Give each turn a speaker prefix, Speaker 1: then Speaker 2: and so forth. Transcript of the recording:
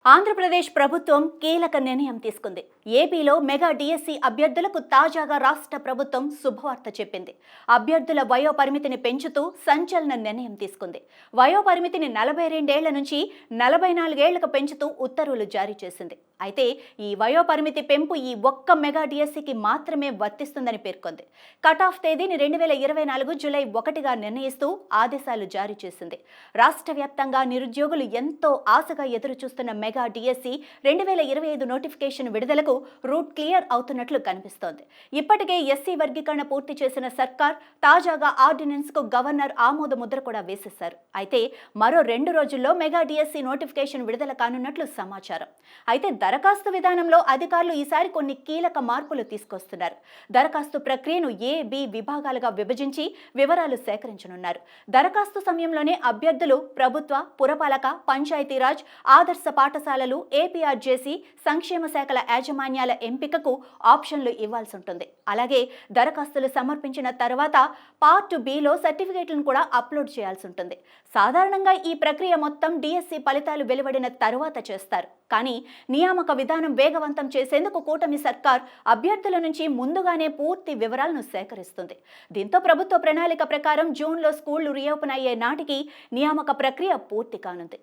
Speaker 1: ఆంధ్రప్రదేశ్ ప్రభుత్వం కీలక నిర్ణయం తీసుకుంది. ఏపీలో మెగా డిఎస్సి అభ్యర్థులకు తాజాగా రాష్ట్ర ప్రభుత్వం శుభవార్త చెప్పింది. అభ్యర్థుల వయో పరిమితిని పెంచుతూ సంచలన నిర్ణయం తీసుకుంది. వయో పరిమితిని 42 ఏళ్ల నుంచి 44 ఏళ్లకు పెంచుతూ ఉత్తర్వులు జారీ చేసింది. అయితే ఈ వయో పరిమితి పెంపు ఈ ఒక్క మెగా డిఎస్సికి మాత్రమే వర్తిస్తుందని పేర్కొంది. కట్ ఆఫ్ తేదీని 2024 జూలై 1గా నిర్ణయిస్తూ ఆదేశాలు జారీ చేసింది. రాష్ట్ర వ్యాప్తంగా నిరుద్యోగులు ఎంతో ఆశగా ఎదురు చూస్తున్న మెగా డిఎస్సి 2025 నోటిఫికేషన్ విడుదలకు రూట్ క్లియర్ అవుతున్నట్లు కనిపిస్తోంది. ఇప్పటికే ఎస్సీ వర్గీకరణ పూర్తి చేసిన సర్కార్ తాజాగా ఆర్డినెన్స్ కు గవర్నర్ ఆమోద ముద్ర కూడా వేసేశారు. అయితే మరో 2 రోజుల్లో మెగా డిఎస్సి నోటిఫికేషన్ విడుదల కానున్నట్లు సమాచారం. అయితే దరఖాస్తు విధానంలో అధికారులు ఈసారి కొన్ని కీలక మార్పులు తీసుకొస్తున్నారు. దరఖాస్తు ప్రక్రియను ఏ-బి విభాగాలుగా విభజించి వివరాలు సేకరించనున్నారు. దరఖాస్తు సమయంలోనే అభ్యర్థులు ప్రభుత్వ, పురపాలక, పంచాయతీరాజ్, ఆదర్శ పాఠశాలలు, ఏపీఆర్జేసీ, సంక్షేమ శాఖల యాజమాన్యాల ఎంపికకు ఆప్షన్లు ఇవ్వాల్సి ఉంటుంది. అలాగే దరఖాస్తులు సమర్పించిన తర్వాత పార్ట్ బిలో సర్టిఫికేట్లను కూడా అప్లోడ్ చేయాల్సి ఉంటుంది. సాధారణంగా ఈ ప్రక్రియ మొత్తం డిఎస్సి ఫలితాలు వెలువడిన తరువాత చేస్తారు. కానీ నియామక విధానం వేగవంతం చేసేందుకు కూటమి సర్కార్ అభ్యర్థుల నుంచి ముందుగానే పూర్తి వివరాలను సేకరిస్తుంది. దీంతో ప్రభుత్వ ప్రణాళిక ప్రకారం జూన్లో స్కూళ్లు రీఓపెన్ అయ్యే నాటికి నియామక ప్రక్రియ పూర్తి కానుంది.